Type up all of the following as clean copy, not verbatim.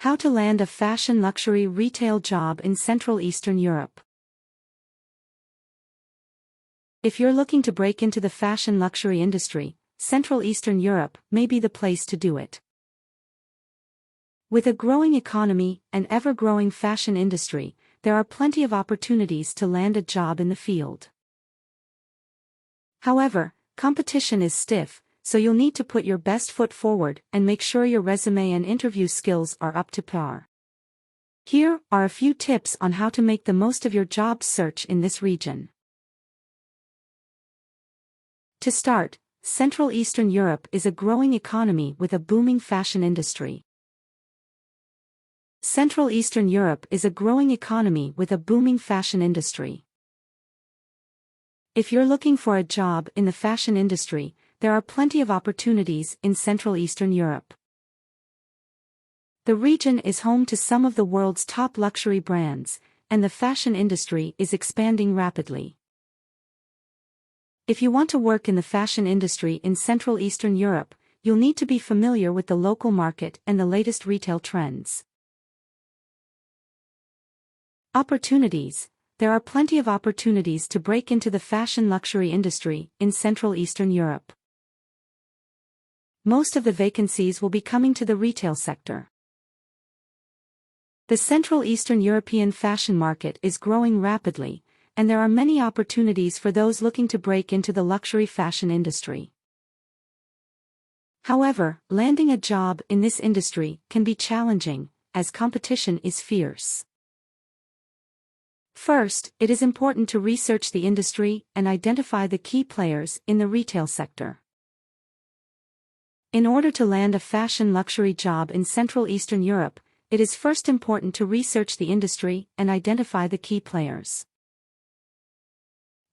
How to land a fashion luxury retail job in Central Eastern Europe. If you're looking to break into the fashion luxury industry, Central Eastern Europe may be the place to do it. With a growing economy and ever-growing fashion industry, there are plenty of opportunities to land a job in the field. However, competition is stiff, so you'll need to put your best foot forward and make sure your resume and interview skills are up to par. Here are a few tips on how to make the most of your job search in this region. To start, Central Eastern Europe is a growing economy with a booming fashion industry. Central Eastern Europe is a growing economy with a booming fashion industry. If you're looking for a job in the fashion industry, there are plenty of opportunities in Central Eastern Europe. The region is home to some of the world's top luxury brands, and the fashion industry is expanding rapidly. If you want to work in the fashion industry in Central Eastern Europe, you'll need to be familiar with the local market and the latest retail trends. Opportunities. There are plenty of opportunities to break into the fashion luxury industry in Central Eastern Europe. Most of the vacancies will be coming to the retail sector. The Central Eastern European fashion market is growing rapidly, and there are many opportunities for those looking to break into the luxury fashion industry. However, landing a job in this industry can be challenging, as competition is fierce. First, it is important to research the industry and identify the key players in the retail sector. In order to land a fashion luxury job in Central Eastern Europe, it is first important to research the industry and identify the key players.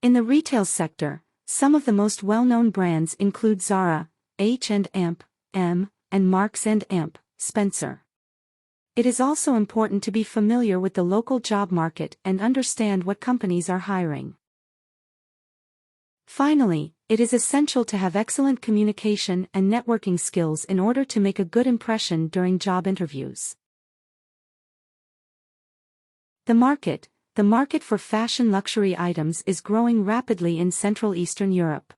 In the retail sector, some of the most well-known brands include Zara, H&M, and Marks & Spencer. It is also important to be familiar with the local job market and understand what companies are hiring. Finally, it is essential to have excellent communication and networking skills in order to make a good impression during job interviews. The market for fashion luxury items is growing rapidly in Central Eastern Europe.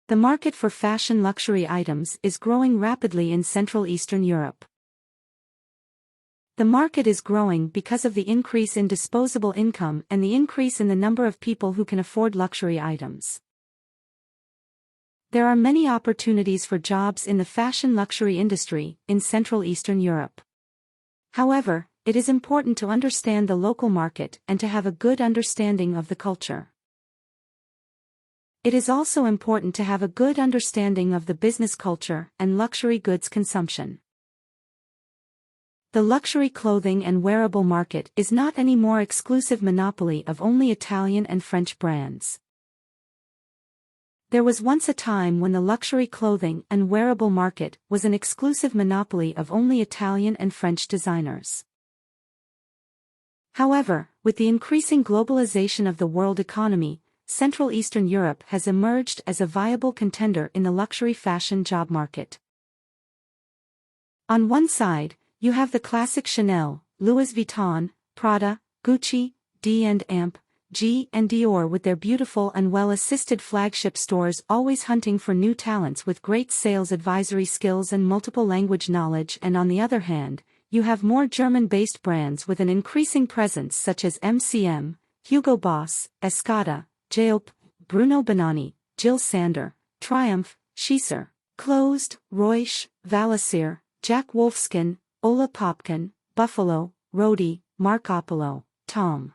The market for fashion luxury items is growing rapidly in Central Eastern Europe. The market is growing because of the increase in disposable income and the increase in the number of people who can afford luxury items. There are many opportunities for jobs in the fashion luxury industry in Central Eastern Europe. However, it is important to understand the local market and to have a good understanding of the culture. It is also important to have a good understanding of the business culture and luxury goods consumption. The luxury clothing and wearable market is not any more exclusive monopoly of only Italian and French brands. There was once a time when the luxury clothing and wearable market was an exclusive monopoly of only Italian and French designers. However, with the increasing globalization of the world economy, Central Eastern Europe has emerged as a viable contender in the luxury fashion job market. On one side, you have the classic Chanel, Louis Vuitton, Prada, Gucci, D&M, G and Dior with their beautiful and well-assisted flagship stores always hunting for new talents with great sales advisory skills and multiple language knowledge, and on the other hand, you have more German-based brands with an increasing presence such as MCM, Hugo Boss, Escada, Jaop, Bruno Banani, Jill Sander, Triumph, Schießer, Closed, Reusch, Valisier, Jack Wolfskin, Ola Popkin, Buffalo, Rodi, Marcopolo, Tom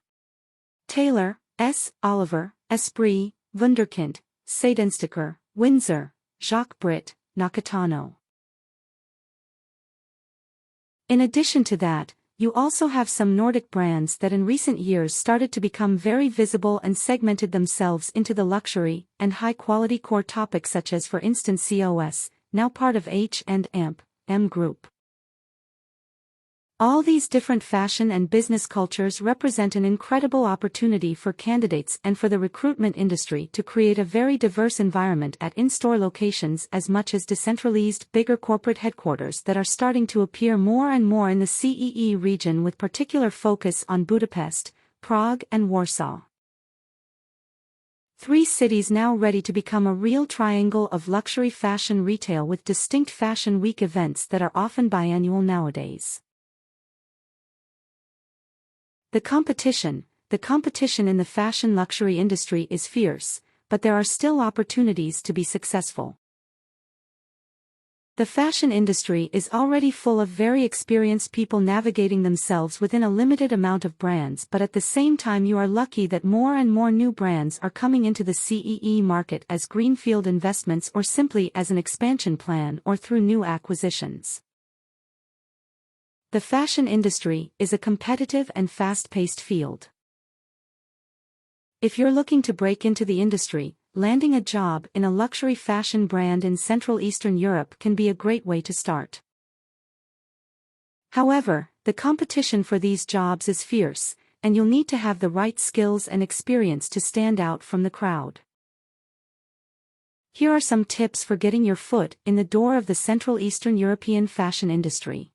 Taylor, S. Oliver, Esprit, Wunderkind, Seidensticker, Windsor, Jacques Britt, Nakatano. In addition to that, you also have some Nordic brands that in recent years started to become very visible and segmented themselves into the luxury and high-quality core topics, such as for instance COS, now part of H&M Group. All these different fashion and business cultures represent an incredible opportunity for candidates and for the recruitment industry to create a very diverse environment at in-store locations as much as decentralized bigger corporate headquarters that are starting to appear more and more in the CEE region with particular focus on Budapest, Prague and Warsaw. 3 cities now ready to become a real triangle of luxury fashion retail with distinct Fashion Week events that are often biannual nowadays. The competition in the fashion luxury industry is fierce, but there are still opportunities to be successful. The fashion industry is already full of very experienced people navigating themselves within a limited amount of brands, but at the same time you are lucky that more and more new brands are coming into the CEE market as greenfield investments or simply as an expansion plan or through new acquisitions. The fashion industry is a competitive and fast-paced field. If you're looking to break into the industry, landing a job in a luxury fashion brand in Central Eastern Europe can be a great way to start. However, the competition for these jobs is fierce, and you'll need to have the right skills and experience to stand out from the crowd. Here are some tips for getting your foot in the door of the Central Eastern European fashion industry.